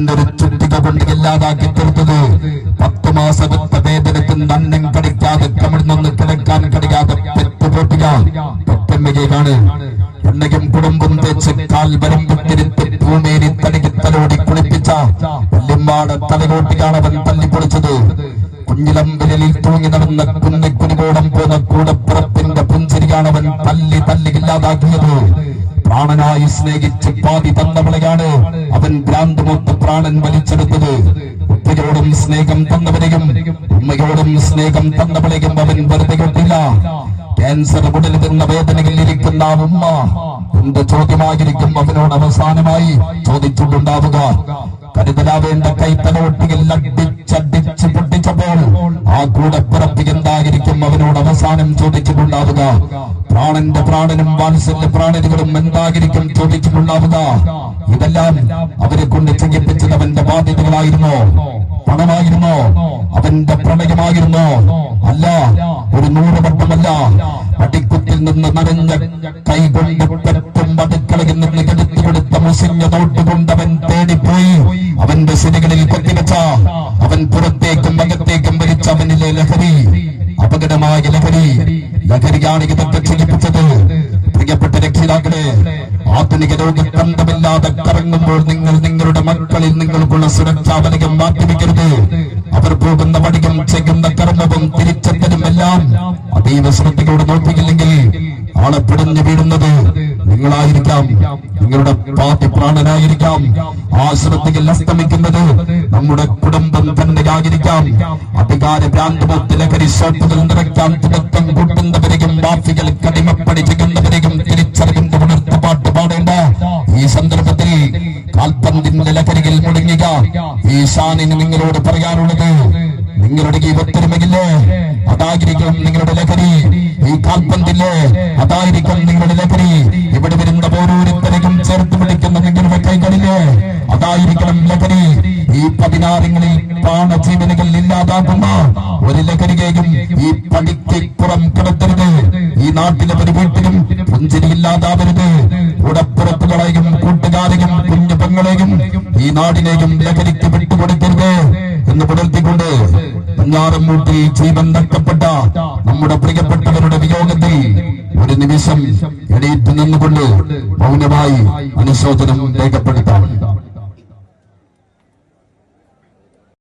അവന്റെ ഒരു ചുറ്റിക കൊണ്ട് ഇല്ലാതാക്കി തീർത്തത്. 10 മാസത്തെ വേദനയ്ക്ക് നന്നം കടിക്കാതെ കമിഴ്ന്നൊന്ന് കിടക്കാൻ കഴിയാതെ പെറ്റുപൊട്ടിയ പെറ്റമ്മയാണ്. എണ്ണയും കുടുംബം തേച്ച് കാൽ വരമ്പ് തിരുത്തി ഭൂമേരി തലകി തലോടി കുളിപ്പിച്ച വല്യമ്മാടെ തലകോട്ടിയാണ് അവൻ തല്ലിപ്പൊളിച്ചത്. കുഞ്ഞിലം വിരലിൽ തൂങ്ങി നടന്ന കുന്നിക്കുനികോടം പോന്ന കൂടപ്പുറപ്പിന്റെ പുഞ്ചിരിയാണ് അവൻ തല്ലി ഇല്ലാതാക്കിയത്. പ്രാണനായി സ്നേഹിച്ച് പാതി തന്നവളെയാണ് അവൻ ഭ്രാന്തമൊത്ത പ്രാണൻ വലിച്ചെടുത്തത്. ഉപ്പയോടും സ്നേഹം തന്നവരെയും ഉമ്മയോടും സ്നേഹം തന്നവളെയും അവൻ വെറുതെ കൊട്ടില്ല. ക്യാൻസർ ഉടലെന്ന വേദനയിൽ ഇരിക്കുന്ന ഉമ്മ എന്ത് ചോദ്യമായിരിക്കും അവനോട് അവസാനമായി ചോദിച്ചിട്ടുണ്ടാവുക? കരുതലാവേണ്ട കൈത്തലോട്ടിയിൽ അടിച്ചടിച്ച് പൊട്ടിച്ചപ്പോൾ ആ കൂടപ്പിറപ്പ് എന്തായിരിക്കും അവനോട് അവസാനം ചോദിച്ചിട്ടുണ്ടാവുക? പ്രാണന്റെ പ്രാണനും വാത്സല്യ പ്രാണനുകളും എന്തായിരിക്കും ചോദിച്ചിട്ടുണ്ടാവുക? ഇതെല്ലാം അവരെ കൊണ്ട് ചെയ്യിപ്പിച്ചത് അവന്റെ ബാധ്യതകളായിരുന്നോ? പണമായിരുന്നോ? അവന്റെ പ്രണയമായിരുന്നോ? അല്ല, ഒരു 100 വട്ടമല്ല. അടിക്കുത്തിൽ നിന്ന് നനഞ്ഞ കൈകൊണ്ട് പെറ്റും അടുക്കളയിൽ നിന്ന് കെടുത്തു കൊടുത്ത മുസിഞ്ഞ നോട്ടുകൊണ്ട് അവൻ തേടിപ്പോയി അവന്റെ സിരകളിൽ കൊത്തിവെച്ച അവൻ പുറത്തേക്കും അകത്തേക്കും വലിച്ച അവനിലെ ലഹരി, അപകടമായ ലഹരിയാണ് ഇതൊക്കെ ചെയ്യിപ്പിച്ചത്. പ്രിയപ്പെട്ട രക്ഷിതാക്കളെ, ആധുനിക രോഗക്കണ്ടമില്ലാതെ കറങ്ങുമ്പോൾ നിങ്ങൾ നിങ്ങളുടെ മക്കളിൽ നിങ്ങൾക്കുള്ള സുരക്ഷാ വലയം മാറ്റിവെക്കരുത്. അവർ പോകുന്ന വഴിയും ചെയ്യുന്ന കർമ്മവും തിരിച്ചെത്തലും എല്ലാം അതീവ ശ്രദ്ധയോട് നോക്കിയില്ലെങ്കിൽ ആളെ പിടഞ്ഞു വീഴുന്നത് നിങ്ങളായിരിക്കാം, നിങ്ങളുടെ പാതി പ്രാണനായിരിക്കാം. ആ ശ്രദ്ധയിൽ അസ്തമിക്കുന്നത് നമ്മുടെ കുടുംബം തന്നെയായിരിക്കാം. അധികാര ഭ്രാന്തമൊത്ത ലഹരി ഷോപ്പുകൾ നിറയ്ക്കാൻ തുടക്കം കൂട്ടുന്നവരെയും മാഫികൾ കടിമപ്പണി ചെയ്യുന്നവരെയും തിരിച്ചറിവിന്റെ ഉണർത്തുപാട്ട് പാടേണ്ട ഈ സന്ദർഭത്തിൽ കാൽപന്തിന്റെ ലഹരിയിൽ മുടങ്ങിയ ഈ ഷാനിന് നിങ്ങളോട് പറയാനുള്ളത്, നിങ്ങളുടെ ഈ ഒത്തൊരുമയില്ലേ അതായിരിക്കും നിങ്ങളുടെ ലഹരി. ഈ കാൽപന്തില്ലേ അതായിരിക്കും നിങ്ങളുടെ ലഹരി. ഇവിടെ വരുന്ന ഓരോരുത്തരെയും ചേർത്ത് പിടിക്കുന്ന നിങ്ങളുടെ കൈകളില്ലേ അതായിരിക്കണം ലഹരി. ഈ 16ങ്ങളിൽ പ്രാണജീവനുകൾ ഇല്ലാതാക്കുന്ന ഒരു ലഹരിയെയും ഈ പടിക്ക് പുറം കിടത്തരുത്. ഈ നാട്ടിലെ ഒരു വീട്ടിലും പുഞ്ചിരി ഇല്ലാതാവരുത്. ഉടപ്പുറപ്പുകളെയും കൂട്ടുകാരെയും കുഞ്ഞു പെങ്ങളെയും ഈ നാടിനെയും ലഹരിക്ക് വിട്ടുകൊടുക്കരുത് എന്ന് പുലർത്തിക്കൊണ്ട് പഞ്ഞാറമ്മൂട്ടിൽ ജീവൻ നഷ്ടപ്പെട്ട നമ്മുടെ പ്രിയപ്പെട്ടവരുടെ വിയോഗത്തിൽ ഒരു നിമിഷം എണീറ്റ് നിന്നുകൊണ്ട് മൗനമായി അനുശോചനം രേഖപ്പെടുത്താം.